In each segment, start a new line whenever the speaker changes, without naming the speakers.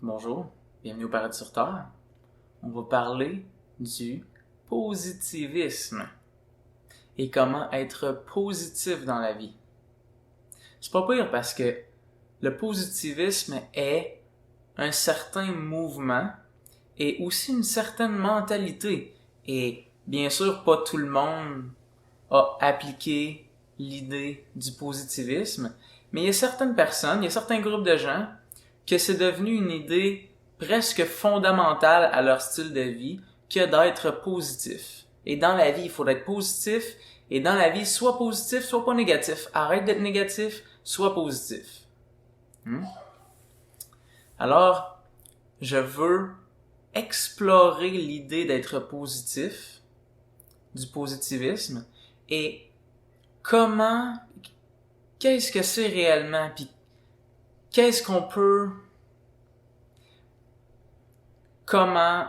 Bonjour, bienvenue au Paradis sur Terre. On va parler du positivisme et comment être positif dans la vie. C'est pas pire parce que le positivisme est un certain mouvement et aussi une certaine mentalité. Et bien sûr, pas tout le monde a appliqué l'idée du positivisme, mais il y a certaines personnes, il y a certains groupes de gens que c'est devenu une idée presque fondamentale à leur style de vie que d'être positif. Et dans la vie, il faut être positif, et dans la vie, soit positif, soit pas négatif. Arrête d'être négatif, sois positif. Alors, je veux explorer l'idée d'être positif, du positivisme, et qu'est-ce que c'est réellement, puis qu'est-ce qu'on peut, comment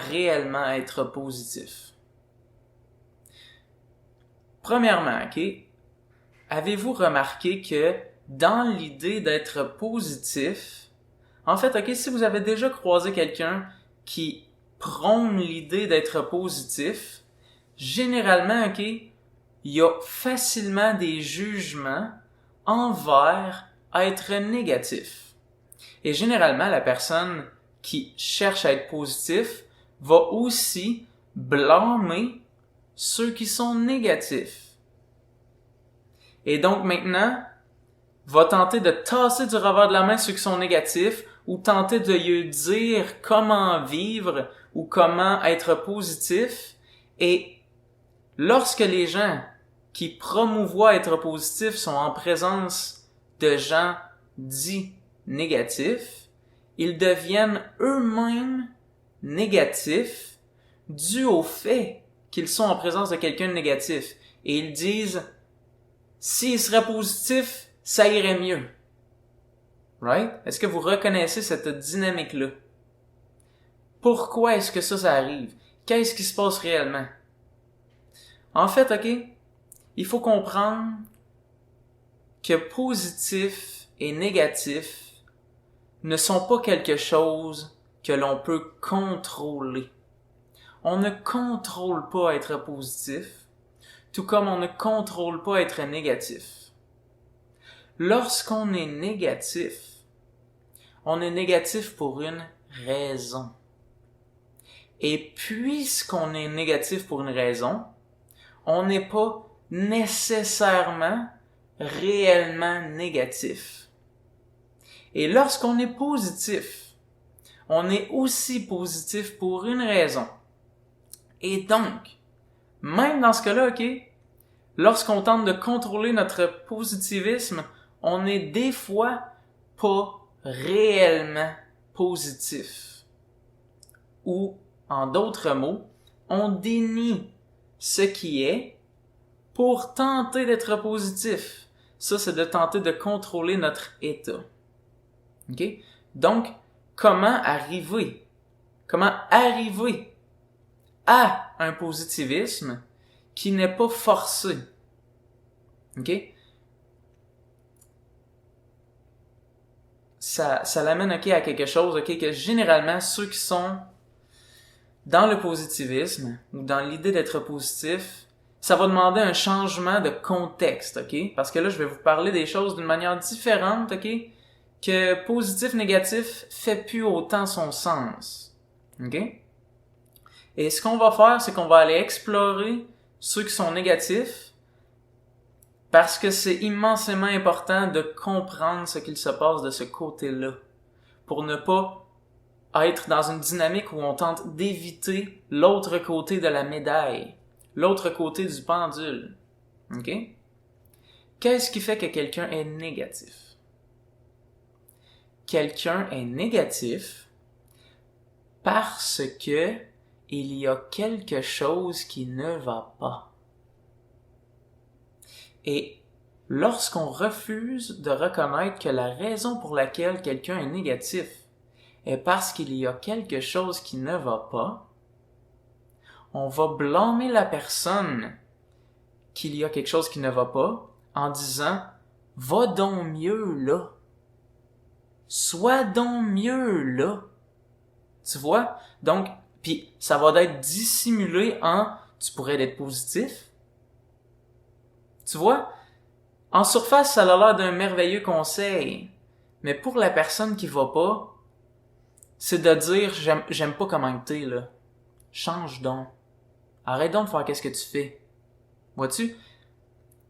réellement être positif. Premièrement, avez-vous remarqué que dans l'idée d'être positif, en fait, si vous avez déjà croisé quelqu'un qui prône l'idée d'être positif, généralement, il y a facilement des jugements envers être négatif. Et généralement, la personne qui cherche à être positif va aussi blâmer ceux qui sont négatifs. Et donc maintenant, va tenter de tasser du revers de la main ceux qui sont négatifs ou tenter de lui dire comment vivre ou comment être positif. Et lorsque les gens qui promouvoient être positifs sont en présence de gens dits négatifs, ils deviennent eux-mêmes négatifs dû au fait qu'ils sont en présence de quelqu'un de négatif. Et ils disent, s'ils seraient positifs, ça irait mieux. Right? Est-ce que vous reconnaissez cette dynamique-là? Pourquoi est-ce que ça arrive? Qu'est-ce qui se passe réellement? En fait, il faut comprendre que positif et négatif ne sont pas quelque chose que l'on peut contrôler. On ne contrôle pas être positif, tout comme on ne contrôle pas être négatif. Lorsqu'on est négatif, on est négatif pour une raison. Et puisqu'on est négatif pour une raison, on n'est pas nécessairement réellement négatif. Et lorsqu'on est positif, on est aussi positif pour une raison. Et donc, même dans ce cas-là, lorsqu'on tente de contrôler notre positivisme, on est des fois pas réellement positif. Ou, en d'autres mots, on dénie ce qui est pour tenter d'être positif. Ça, c'est de tenter de contrôler notre état. Donc, comment arriver à un positivisme qui n'est pas forcé? Ça l'amène à quelque chose que généralement ceux qui sont dans le positivisme ou dans l'idée d'être positif, ça va demander un changement de contexte, Parce que là, je vais vous parler des choses d'une manière différente, que positif-négatif fait plus autant son sens, Et ce qu'on va faire, c'est qu'on va aller explorer ceux qui sont négatifs parce que c'est immensément important de comprendre ce qu'il se passe de ce côté-là pour ne pas être dans une dynamique où on tente d'éviter l'autre côté de la médaille, l'autre côté du pendule. Qu'est-ce qui fait que quelqu'un est négatif? Quelqu'un est négatif parce que il y a quelque chose qui ne va pas. Et lorsqu'on refuse de reconnaître que la raison pour laquelle quelqu'un est négatif est parce qu'il y a quelque chose qui ne va pas, on va blâmer la personne qu'il y a quelque chose qui ne va pas en disant « Va donc mieux là ». sois donc mieux là. Tu vois? Donc, puis ça va être dissimulé en tu pourrais être positif. Tu vois? En surface, ça a l'air d'un merveilleux conseil. Mais pour la personne qui va pas, c'est de dire j'aime pas comment t'es là. Change donc. Arrête donc de faire qu'est-ce que tu fais. Vois-tu?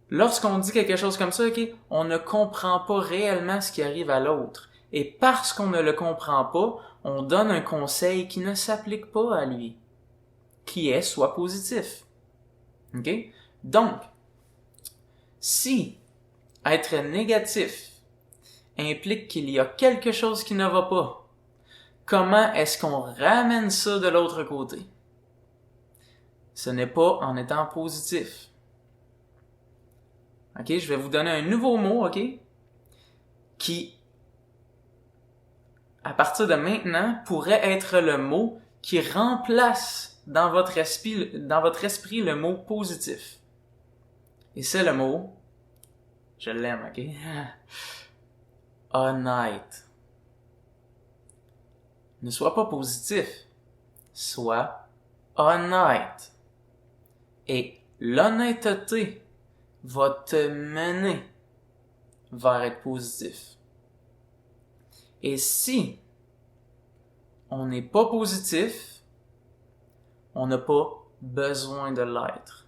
Lorsqu'on dit quelque chose comme ça, ok, on ne comprend pas réellement ce qui arrive à l'autre. Et parce qu'on ne le comprend pas, on donne un conseil qui ne s'applique pas à lui. Qui est soit positif. Ok? Donc, si être négatif implique qu'il y a quelque chose qui ne va pas, comment est-ce qu'on ramène ça de l'autre côté? Ce n'est pas en étant positif. Ok, je vais vous donner un nouveau mot, ok, qui, à partir de maintenant, pourrait être le mot qui remplace dans votre esprit le mot positif. Et c'est le mot, je l'aime, ok, honnête. Ne sois pas positif, sois honnête. Et l'honnêteté va te mener vers être positif. Et si on n'est pas positif, on n'a pas besoin de l'être.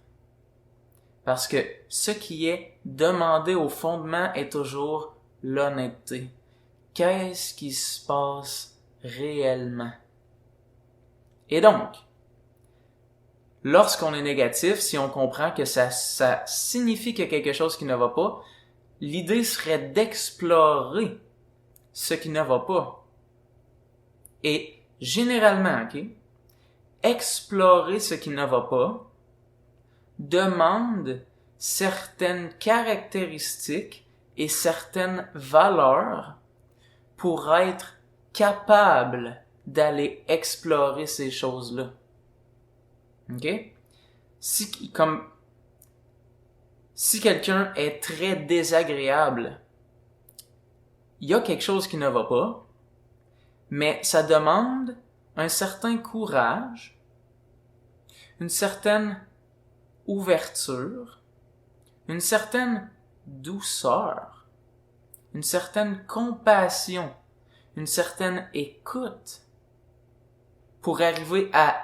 Parce que ce qui est demandé au fondement est toujours l'honnêteté. Qu'est-ce qui se passe réellement? Et donc, lorsqu'on est négatif, si on comprend que ça signifie qu'il y a quelque chose qui ne va pas, l'idée serait d'explorer ce qui ne va pas. Et généralement, ok, explorer ce qui ne va pas demande certaines caractéristiques et certaines valeurs pour être capable d'aller explorer ces choses-là. Ok? Si quelqu'un est très désagréable, il y a quelque chose qui ne va pas, mais ça demande un certain courage, une certaine ouverture, une certaine douceur, une certaine compassion, une certaine écoute pour arriver à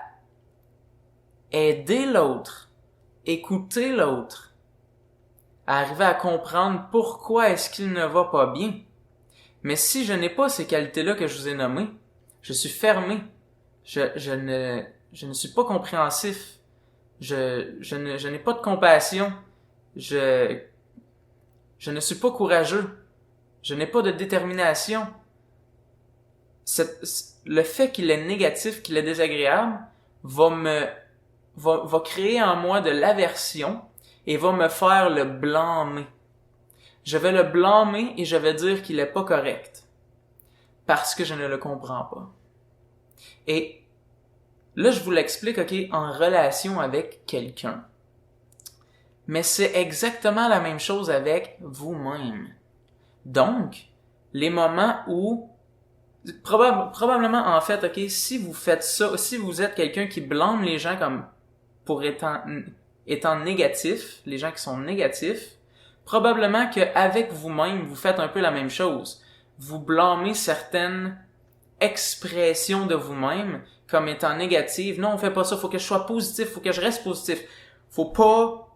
aider l'autre, écouter l'autre, à arriver à comprendre pourquoi est-ce qu'il ne va pas bien. Mais si je n'ai pas ces qualités-là que je vous ai nommées, je suis fermé, je ne suis pas compréhensif, je n'ai pas de compassion, je ne suis pas courageux, je n'ai pas de détermination. Le fait qu'il est négatif, qu'il est désagréable, va créer en moi de l'aversion et va me faire le blâmer. Je vais le blâmer et je vais dire qu'il est pas correct. Parce que je ne le comprends pas. Et là, je vous l'explique, ok, en relation avec quelqu'un. Mais c'est exactement la même chose avec vous-même. Donc, les moments où probablement, en fait, ok, si vous faites ça, si vous êtes quelqu'un qui blâme les gens comme pour étant négatif, les gens qui sont négatifs, probablement qu'avec vous-même, vous faites un peu la même chose. Vous blâmez certaines expressions de vous-même comme étant négatives. Non, on fait pas ça, faut que je sois positif, faut que je reste positif. Faut pas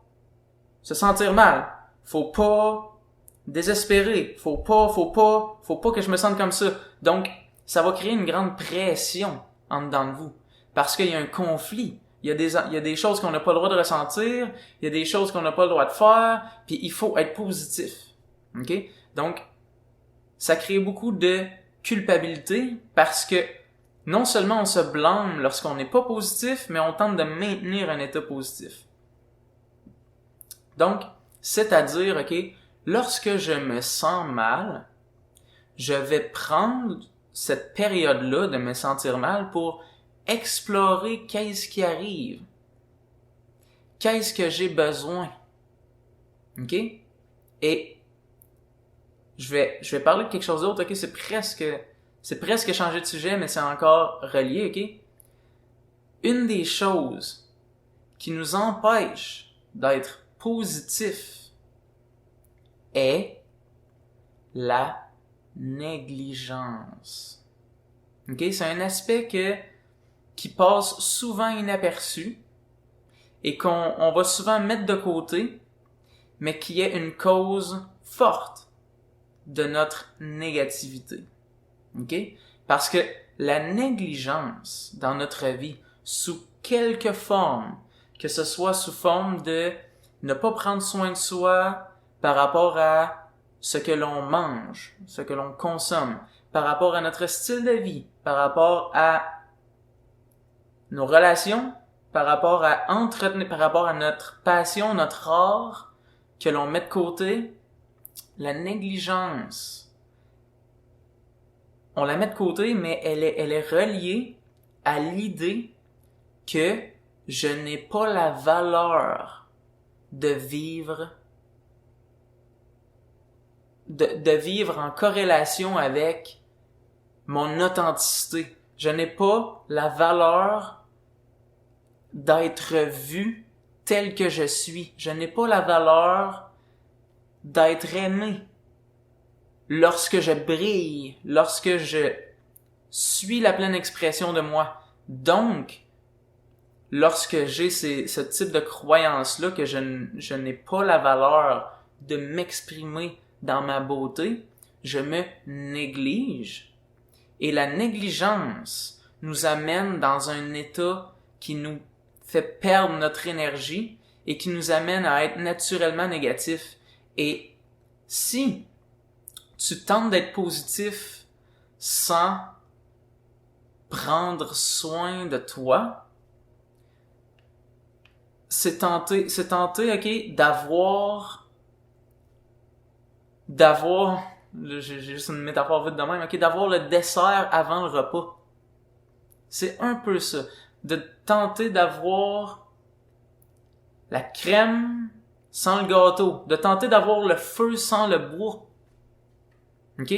se sentir mal. Faut pas désespérer. Faut pas que je me sente comme ça. Donc, ça va créer une grande pression en dedans de vous. Parce qu'il y a un conflit. Il y a des choses qu'on n'a pas le droit de ressentir. Il y a des choses qu'on n'a pas le droit de faire. Puis il faut être positif. OK? Donc, ça crée beaucoup de culpabilité parce que non seulement on se blâme lorsqu'on n'est pas positif, mais on tente de maintenir un état positif. Donc, c'est-à-dire, OK, lorsque je me sens mal, je vais prendre cette période-là de me sentir mal pour explorer qu'est-ce qui arrive. Qu'est-ce que j'ai besoin? OK? Et je vais parler de quelque chose d'autre, ok? C'est presque changer de sujet, mais c'est encore relié, ok? Une des choses qui nous empêche d'être positif est la négligence. Ok? C'est un aspect qui passe souvent inaperçu et qu'on va souvent mettre de côté, mais qui est une cause forte de notre négativité. Ok? Parce que la négligence dans notre vie, sous quelque forme, que ce soit sous forme de ne pas prendre soin de soi par rapport à ce que l'on mange, ce que l'on consomme, par rapport à notre style de vie, par rapport à nos relations, par rapport à entretenir, par rapport à notre passion, notre art, que l'on met de côté, la négligence, on la met de côté, mais elle est reliée à l'idée que je n'ai pas la valeur de vivre en corrélation avec mon authenticité. Je n'ai pas la valeur d'être vu tel que je suis. Je n'ai pas la valeur d'être aimé. Lorsque je brille, lorsque je suis la pleine expression de moi. Donc, lorsque j'ai ce type de croyance-là, que je n'ai pas la valeur de m'exprimer dans ma beauté, je me néglige. Et la négligence nous amène dans un état qui nous fait perdre notre énergie et qui nous amène à être naturellement négatif. Et si tu tentes d'être positif sans prendre soin de toi, c'est tenter, ok, j'ai juste une métaphore vite de même, ok, d'avoir le dessert avant le repas. C'est un peu ça. De tenter d'avoir la crème sans le gâteau. De tenter d'avoir le feu sans le bois. Ok?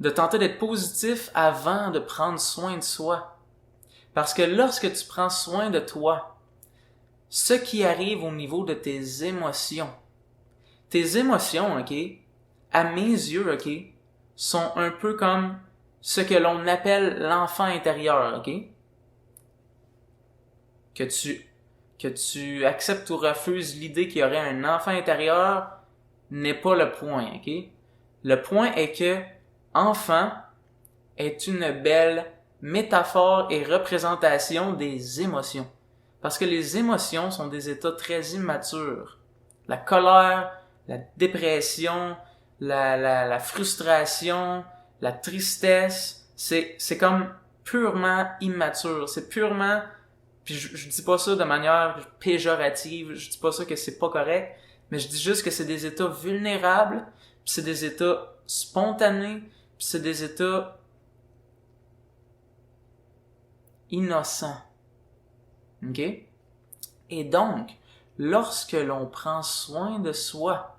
De tenter d'être positif avant de prendre soin de soi. Parce que lorsque tu prends soin de toi, ce qui arrive au niveau de tes émotions, ok, à mes yeux, ok, sont un peu comme ce que l'on appelle l'enfant intérieur, ok? Que tu acceptes ou refuses l'idée qu'il y aurait un enfant intérieur n'est pas le point, ok? Le point est que enfant est une belle métaphore et représentation des émotions. Parce que les émotions sont des états très immatures. La colère, la dépression, la frustration, la tristesse, c'est comme purement immature. C'est purement, puis je dis pas ça de manière péjorative, je dis pas ça que c'est pas correct, mais je dis juste que c'est des états vulnérables, puis c'est des états spontanés, puis c'est des états innocents. Ok? Et donc, lorsque l'on prend soin de soi,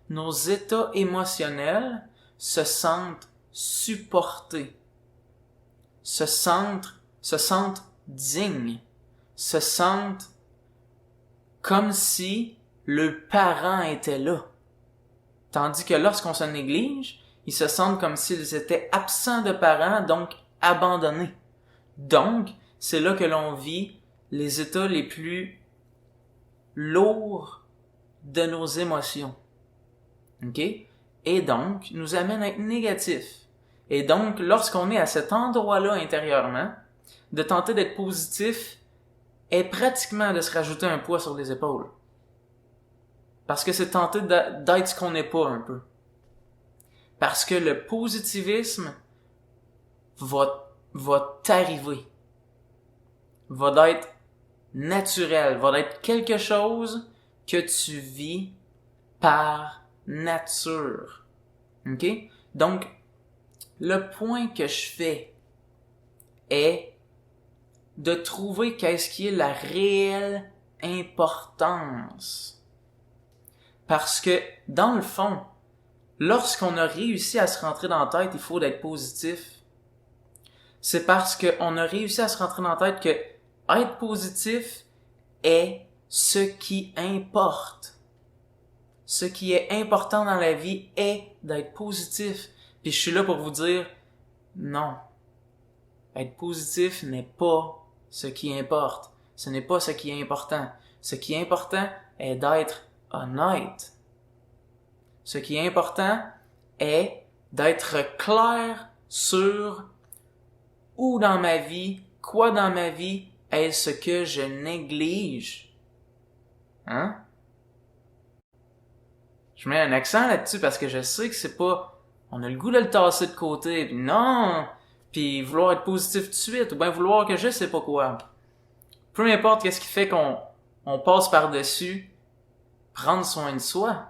nos états émotionnels se sentent supportés, se sentent dignes, se sentent comme si le parent était là. Tandis que lorsqu'on se néglige, ils se sentent comme s'ils étaient absents de parents, donc abandonnés. Donc, c'est là que l'on vit les états les plus lourds de nos émotions. Ok? Et donc, nous amène à être négatifs. Et donc, lorsqu'on est à cet endroit-là intérieurement, de tenter d'être positif est pratiquement de se rajouter un poids sur les épaules. Parce que c'est tenter d'être ce qu'on n'est pas un peu. Parce que le positivisme va t'arriver. Va être naturel. Va être quelque chose que tu vis par nature. Ok? Donc, le point que je fais est de trouver qu'est-ce qui est la réelle importance. Parce que, dans le fond, lorsqu'on a réussi à se rentrer dans la tête, il faut d'être positif, c'est parce qu'on a réussi à se rentrer dans la tête que être positif est ce qui importe. Ce qui est important dans la vie est d'être positif. Puis je suis là pour vous dire, non. Être positif n'est pas ce qui importe. Ce n'est pas ce qui est important. Ce qui est important est d'être honnête. Ce qui est important est d'être clair sur où dans ma vie, quoi dans ma vie est-ce que je néglige. Hein? Je mets un accent là-dessus parce que je sais que c'est pas... On a le goût de le tasser de côté, puis non! Puis vouloir être positif tout de suite, ou bien vouloir que je sais pas quoi. Peu importe qu'est-ce qui fait qu'on passe par-dessus, prendre soin de soi.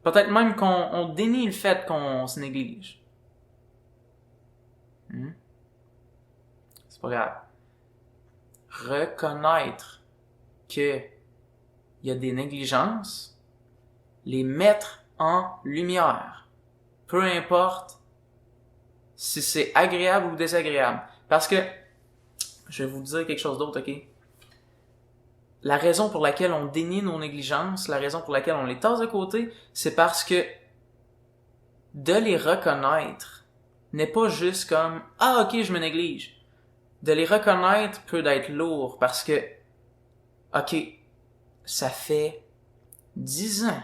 Peut-être même qu'on dénie le fait qu'on se néglige. C'est pas grave. Reconnaître que il y a des négligences, les mettre en lumière. Peu importe si c'est agréable ou désagréable. Parce que, je vais vous dire quelque chose d'autre, ok? La raison pour laquelle on dénie nos négligences, la raison pour laquelle on les tasse de côté, c'est parce que de les reconnaître n'est pas juste comme « Ah, ok, je me néglige ». De les reconnaître peut être lourd parce que, ok, ça fait 10 ans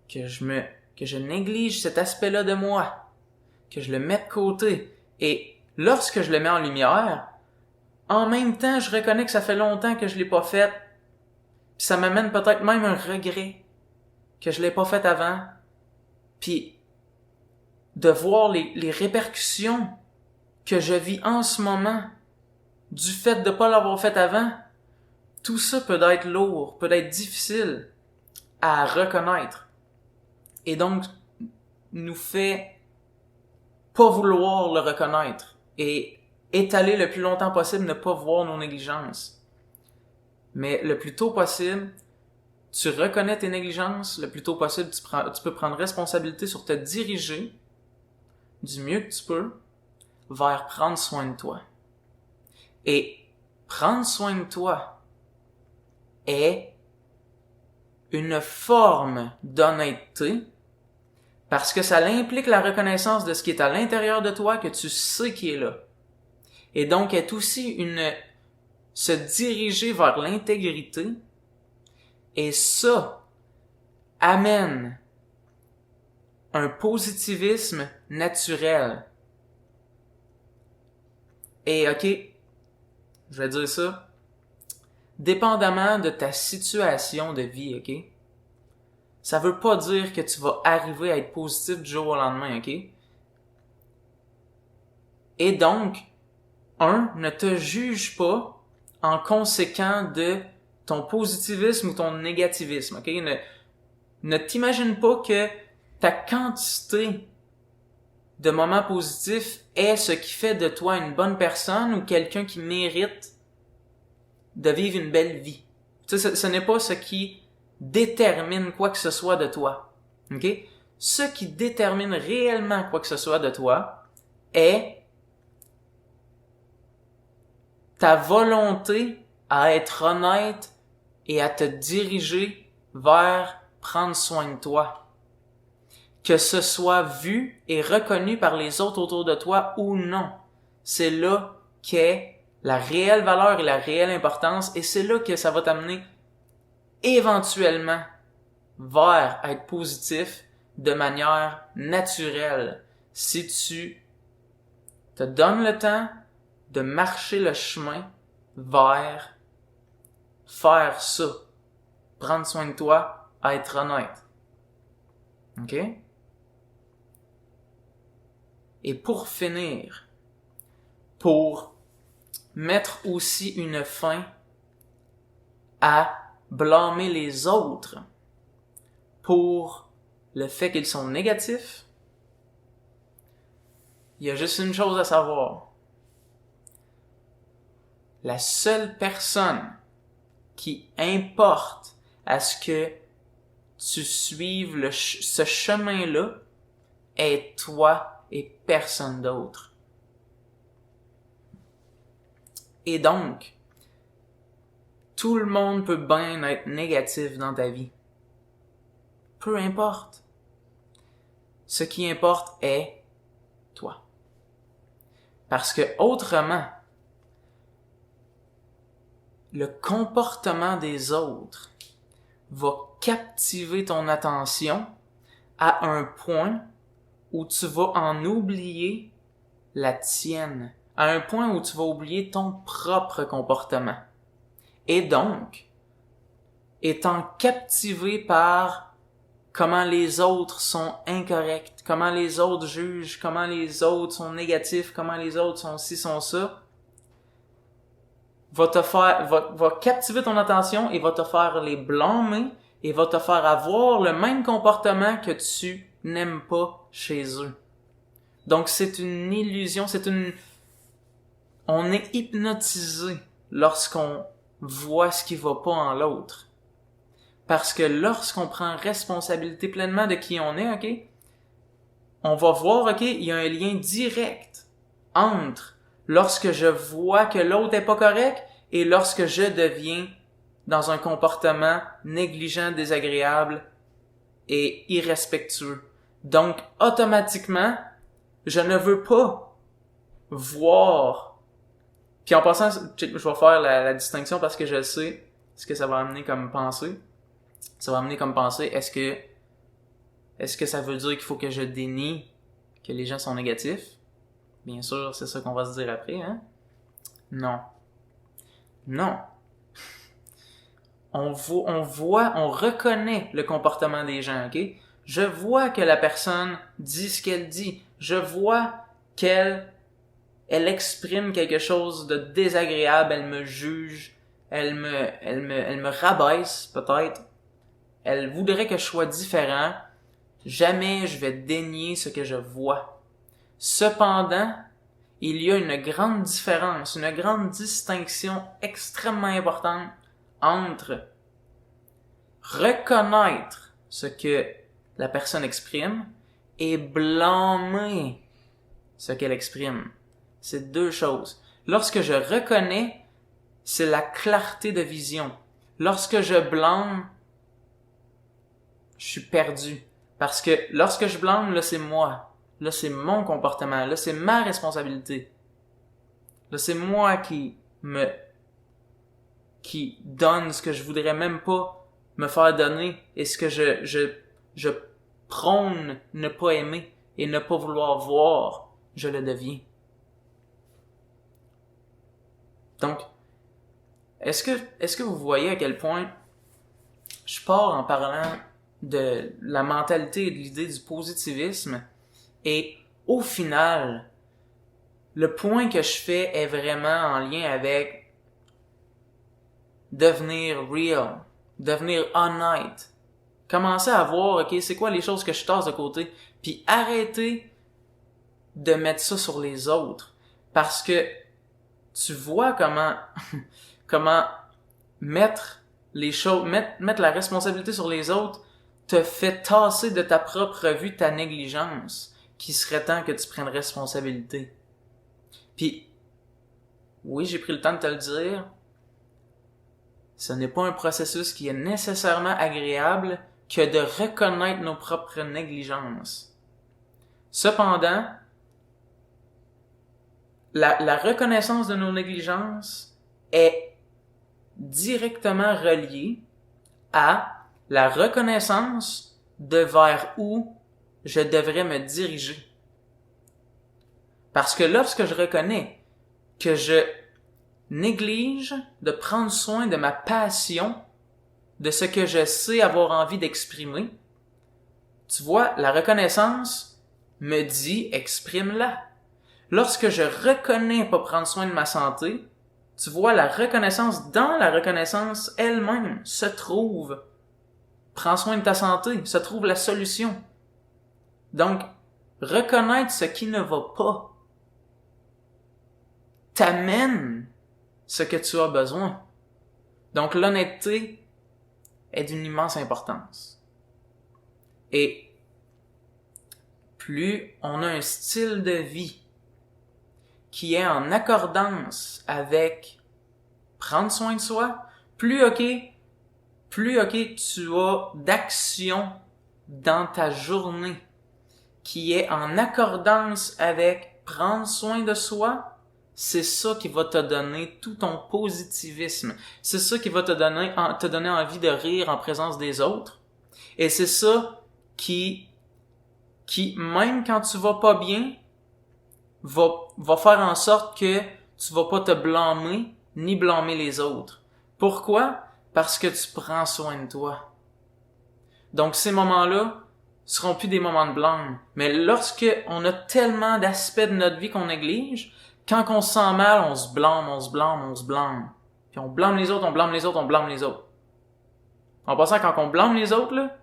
que je néglige cet aspect-là de moi, que je le mets de côté. Et lorsque je le mets en lumière, en même temps, je reconnais que ça fait longtemps que je l'ai pas fait. Puis ça m'amène peut-être même un regret que je l'ai pas fait avant. Puis de voir les répercussions que je vis en ce moment du fait de pas l'avoir fait avant, tout ça peut être lourd, peut être difficile à reconnaître. Et donc, nous fait pas vouloir le reconnaître et étaler le plus longtemps possible, ne pas voir nos négligences. Mais le plus tôt possible, tu reconnais tes négligences, le plus tôt possible, tu peux prendre responsabilité sur te diriger du mieux que tu peux vers prendre soin de toi. Et prendre soin de toi est une forme d'honnêteté parce que ça implique la reconnaissance de ce qui est à l'intérieur de toi que tu sais qui est là. Et donc est aussi se diriger vers l'intégrité, et ça amène un positivisme naturel. Et ok, je vais dire ça, dépendamment de ta situation de vie, ok? Ça veut pas dire que tu vas arriver à être positif du jour au lendemain, ok? Et donc, ne te juge pas en conséquent de ton positivisme ou ton négativisme, ok? Ne t'imagine pas que ta quantité de moments positifs est ce qui fait de toi une bonne personne ou quelqu'un qui mérite de vivre une belle vie. Tu sais, ce n'est pas ce qui détermine quoi que ce soit de toi. Ok? Ce qui détermine réellement quoi que ce soit de toi est ta volonté à être honnête et à te diriger vers prendre soin de toi. Que ce soit vu et reconnu par les autres autour de toi ou non. C'est là qu'est la réelle valeur et la réelle importance, et c'est là que ça va t'amener éventuellement vers être positif de manière naturelle. Si tu te donnes le temps de marcher le chemin vers faire ça, prendre soin de toi, être honnête. Ok? Et pour finir, pour mettre aussi une fin à blâmer les autres pour le fait qu'ils sont négatifs, il y a juste une chose à savoir. La seule personne qui importe à ce que tu suives ce chemin-là est toi et personne d'autre. Et donc, tout le monde peut bien être négatif dans ta vie. Peu importe. Ce qui importe est toi. Parce que autrement, le comportement des autres va captiver ton attention à un point où tu vas en oublier la tienne, à un point où tu vas oublier ton propre comportement. Et donc, étant captivé par comment les autres sont incorrects, comment les autres jugent, comment les autres sont négatifs, comment les autres sont ci, sont ça, va captiver ton attention et va te faire les blâmer et va te faire avoir le même comportement que tu n'aimes pas chez eux. Donc c'est une illusion, on est hypnotisé lorsqu'on voit ce qui va pas en l'autre. Parce que lorsqu'on prend responsabilité pleinement de qui on est, ok, on va voir, ok, il y a un lien direct entre lorsque je vois que l'autre est pas correct et lorsque je deviens dans un comportement négligent, désagréable et irrespectueux. Donc, automatiquement, je ne veux pas voir. Puis en passant, je vais faire la distinction parce que je sais ce que ça va amener comme pensée. Ça va amener comme pensée, est-ce que ça veut dire qu'il faut que je dénie que les gens sont négatifs? Bien sûr, c'est ça qu'on va se dire après, hein? Non. Non. On reconnaît le comportement des gens, ok? Je vois que la personne dit ce qu'elle dit. Je vois qu'elle exprime quelque chose de désagréable, elle me juge, elle me rabaisse, peut-être. Elle voudrait que je sois différent. Jamais je vais dénier ce que je vois. Cependant, il y a une grande différence, une grande distinction extrêmement importante entre reconnaître ce que la personne exprime et blâmer ce qu'elle exprime. C'est deux choses. Lorsque je reconnais, c'est la clarté de vision. Lorsque je blâme, je suis perdu. Parce que lorsque je blâme, là, c'est moi. Là, c'est mon comportement. Là, c'est ma responsabilité. Là, c'est moi qui donne ce que je voudrais même pas me faire donner et ce que je prône ne pas aimer et ne pas vouloir voir, je le deviens. Donc, est-ce que vous voyez à quel point je pars en parlant de la mentalité et de l'idée du positivisme et au final, le point que je fais est vraiment en lien avec devenir real, devenir honnête, commencer à voir, ok, c'est quoi les choses que je tasse de côté, puis arrêter de mettre ça sur les autres, parce que tu vois comment mettre les choses, mettre la responsabilité sur les autres te fait tasser de ta propre vue ta négligence, qu'il serait temps que tu prennes responsabilité. Puis, oui, j'ai pris le temps de te le dire, ce n'est pas un processus qui est nécessairement agréable que de reconnaître nos propres négligences. Cependant, la reconnaissance de nos négligences est directement reliée à la reconnaissance de vers où je devrais me diriger. Parce que lorsque je reconnais que je néglige de prendre soin de ma passion, de ce que je sais avoir envie d'exprimer, tu vois, la reconnaissance me dit exprime-la. Lorsque je reconnais pas prendre soin de ma santé, tu vois, la reconnaissance, dans la reconnaissance elle-même se trouve prends soin de ta santé, se trouve la solution. Donc, reconnaître ce qui ne va pas t'amène ce que tu as besoin. Donc, l'honnêteté est d'une immense importance. Et plus on a un style de vie qui est en accordance avec prendre soin de soi, plus ok tu as d'action dans ta journée qui est en accordance avec prendre soin de soi, c'est ça qui va te donner tout ton positivisme. C'est ça qui va te donner envie de rire en présence des autres. Et c'est ça qui même quand tu vas pas bien, va faire en sorte que tu vas pas te blâmer ni blâmer les autres. Pourquoi? Parce que tu prends soin de toi. Donc ces moments-là seront plus des moments de blâme. Mais lorsque on a tellement d'aspects de notre vie qu'on néglige, quand on se sent mal, on se blâme. Puis on blâme les autres. En passant, quand on blâme les autres, là,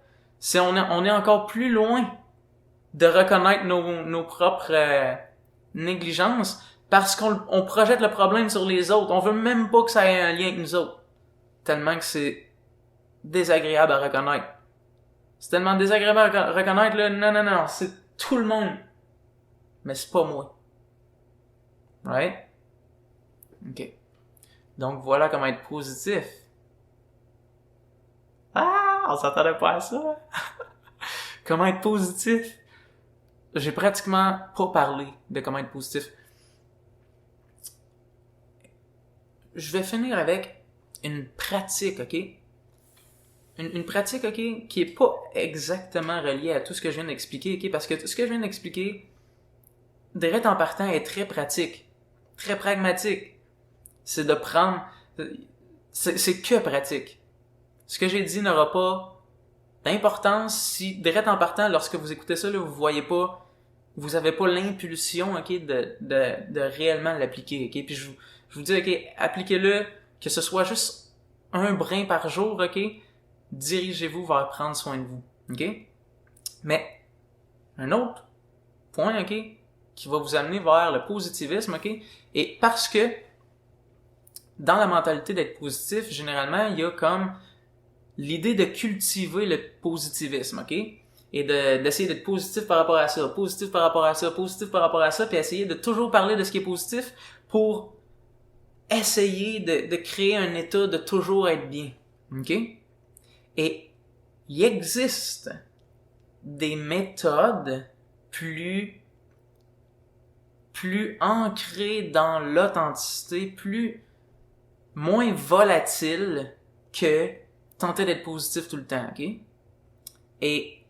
on est encore plus loin de reconnaître nos propres négligences parce qu'on projette le problème sur les autres. On veut même pas que ça ait un lien avec nous autres. Tellement que c'est désagréable à reconnaître. C'est tellement désagréable à reconnaître, là. Non, c'est tout le monde. Mais c'est pas moi. Right? OK. Donc voilà comment être positif. Ah, on s'attendait pas à ça. Comment être positif? J'ai pratiquement pas parlé de comment être positif. Je vais finir avec une pratique, ok? Une pratique, ok, qui est pas exactement reliée à tout ce que je viens d'expliquer, ok? Parce que tout ce que je viens d'expliquer, direct en partant, est très pratique, très pragmatique. C'est de prendre... C'est que pratique. Ce que j'ai dit n'aura pas d'importance si, direct en partant, lorsque vous écoutez ça, là, vous avez pas l'impulsion, ok, de réellement l'appliquer, ok? Puis je vous dis, ok, appliquez-le, que ce soit juste un brin par jour, ok? Dirigez-vous vers prendre soin de vous, ok? Mais, un autre point, ok, qui va vous amener vers le positivisme, ok? Et parce que, dans la mentalité d'être positif, généralement, il y a comme l'idée de cultiver le positivisme, ok? Et d'essayer d'être positif par rapport à ça, puis essayer de toujours parler de ce qui est positif pour essayer de créer un état de toujours être bien, ok? Et il existe des méthodes plus ancrées dans l'authenticité, moins volatiles que tenter d'être positif tout le temps, ok? Et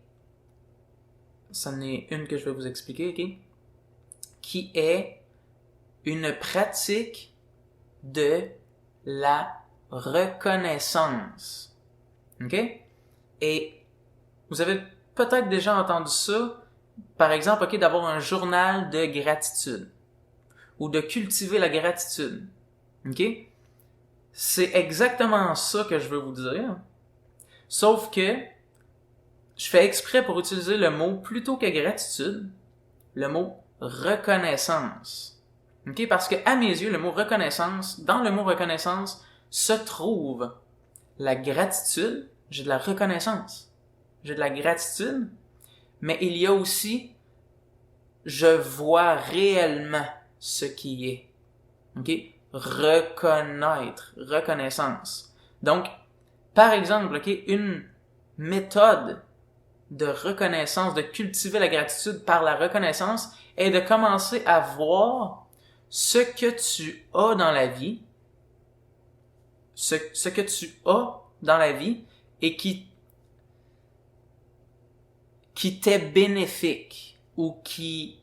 ça en est une que je vais vous expliquer, ok? Qui est une pratique de la reconnaissance. OK? Et vous avez peut-être déjà entendu ça, par exemple, OK, d'avoir un journal de gratitude ou de cultiver la gratitude. OK? C'est exactement ça que je veux vous dire. Sauf que je fais exprès pour utiliser le mot plutôt que gratitude, le mot reconnaissance. OK? Parce que à mes yeux, le mot reconnaissance, dans le mot reconnaissance, se trouve la gratitude. J'ai de la reconnaissance. J'ai de la gratitude. Mais il y a aussi je vois réellement ce qui est. OK? Reconnaissance. Donc, par exemple, OK, une méthode de reconnaissance, de cultiver la gratitude par la reconnaissance, est de commencer à voir ce que tu as dans la vie, ce que tu as dans la vie et qui t'est bénéfique ou qui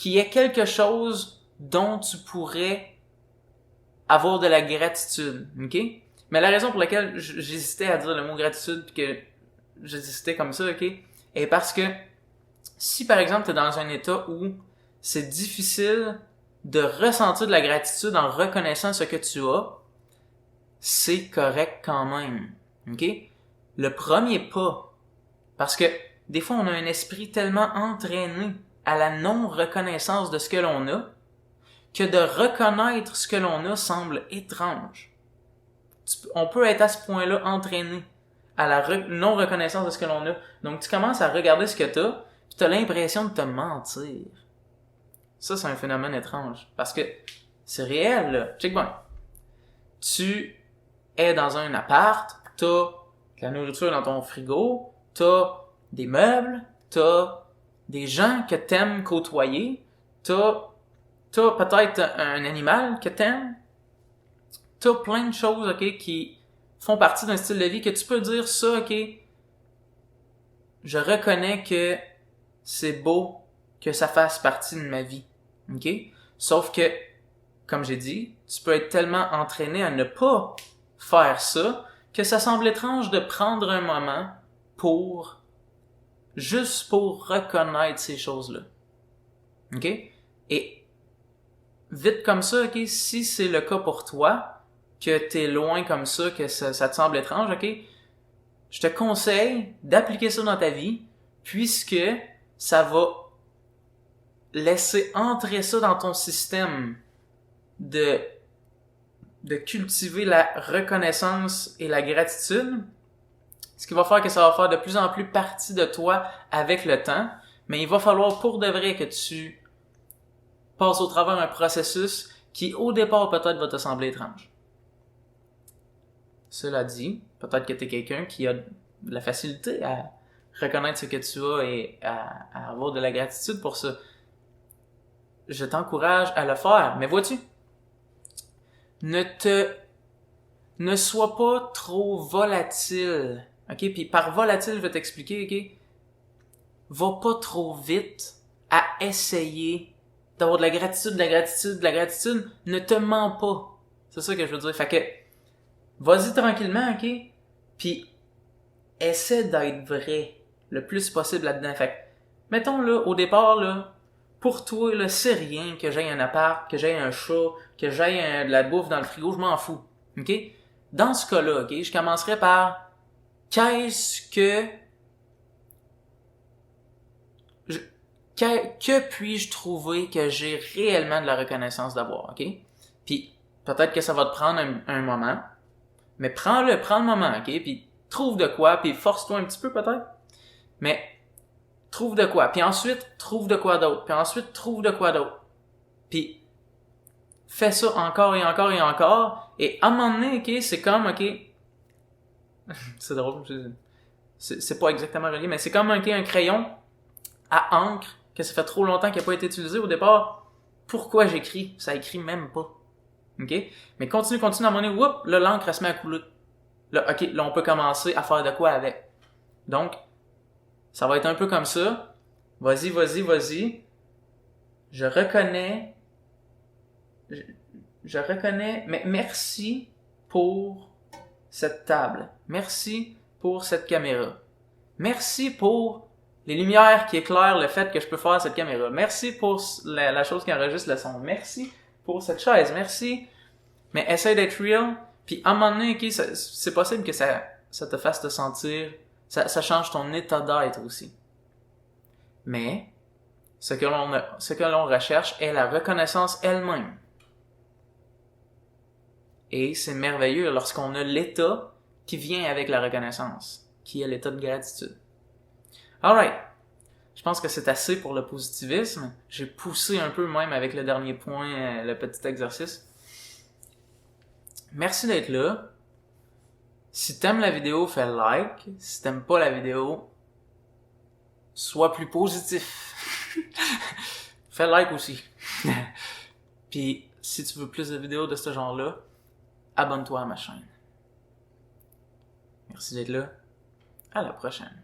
est quelque chose dont tu pourrais avoir de la gratitude, ok? Mais la raison pour laquelle j'hésitais à dire le mot gratitude puis que j'hésitais comme ça, ok? Est parce que si par exemple t'es dans un état où c'est difficile de ressentir de la gratitude en reconnaissant ce que tu as, c'est correct quand même, ok? Le premier pas, parce que des fois on a un esprit tellement entraîné à la non-reconnaissance de ce que l'on a, que de reconnaître ce que l'on a semble étrange. On peut être à ce point-là entraîné à la non-reconnaissance de ce que l'on a. Donc, tu commences à regarder ce que t'as, puis t'as l'impression de te mentir. Ça, c'est un phénomène étrange. Parce que c'est réel, là. Check bien. Tu es dans un appart, t'as de la nourriture dans ton frigo, t'as des meubles, t'as des gens que t'aimes côtoyer, t'as peut-être un animal que t'aimes, t'as plein de choses, ok, qui font partie d'un style de vie que tu peux dire ça, ok, je reconnais que c'est beau que ça fasse partie de ma vie, ok? Sauf que, comme j'ai dit, tu peux être tellement entraîné à ne pas faire ça que ça semble étrange de prendre un moment juste pour reconnaître ces choses-là. Ok? Et vite comme ça, ok, si c'est le cas pour toi, que t'es loin comme ça, que ça te semble étrange, ok, je te conseille d'appliquer ça dans ta vie, puisque ça va laisser entrer ça dans ton système de cultiver la reconnaissance et la gratitude, ce qui va faire que ça va faire de plus en plus partie de toi avec le temps, mais il va falloir pour de vrai que tu passes au travers un processus qui au départ peut-être va te sembler étrange. Cela dit, peut-être que tu es quelqu'un qui a de la facilité à reconnaître ce que tu as et à avoir de la gratitude pour ça. Je t'encourage à le faire, mais vois-tu, ne sois pas trop volatile, ok? Puis par volatile, je vais t'expliquer, ok? Va pas trop vite à essayer d'avoir de la gratitude, de la gratitude, de la gratitude. Ne te mens pas. C'est ça que je veux dire. Fait que, vas-y tranquillement, ok? Puis, essaie d'être vrai le plus possible là-dedans. Fait que, mettons là, au départ, là, pour toi, là, c'est rien que j'aie un appart, que j'aie un chat, que j'aie de la bouffe dans le frigo, je m'en fous. Ok? Dans ce cas-là, ok, je commencerai par qu'est-ce que puis-je trouver que j'ai réellement de la reconnaissance d'avoir, ok? Puis peut-être que ça va te prendre un moment, mais prends le moment, ok? Puis trouve de quoi, puis force-toi un petit peu peut-être, mais trouve de quoi, puis ensuite trouve de quoi d'autre, puis ensuite trouve de quoi d'autre, puis fais ça encore et encore et encore, et à un moment donné, ok, c'est comme, ok, c'est drôle, c'est pas exactement relié, mais c'est comme, ok, un crayon à encre que ça fait trop longtemps qu'il n'a pas été utilisé au départ. Pourquoi j'écris? Ça écrit même pas. Ok? Mais continue, à un moment donné, whoop, là, l'encre, elle se met à couler. Là, ok, là, on peut commencer à faire de quoi avec. Donc, ça va être un peu comme ça. Vas-y. Je reconnais, mais merci pour cette table. Merci pour cette caméra. Merci pour les lumières qui éclairent le fait que je peux faire cette caméra. Merci pour la chose qui enregistre le son. Merci pour cette chaise. Merci. Mais essaye d'être real. Puis à un moment donné, okay, c'est possible que ça te fasse te sentir... Ça change ton état d'être aussi. Mais ce que l'on recherche est la reconnaissance elle-même. Et c'est merveilleux lorsqu'on a l'état qui vient avec la reconnaissance, qui est l'état de gratitude. Alright. Je pense que c'est assez pour le positivisme. J'ai poussé un peu même avec le dernier point, le petit exercice. Merci d'être là. Si t'aimes la vidéo, fais like. Si t'aimes pas la vidéo, sois plus positif. Fais like aussi. Puis, si tu veux plus de vidéos de ce genre-là, abonne-toi à ma chaîne. Merci d'être là. À la prochaine.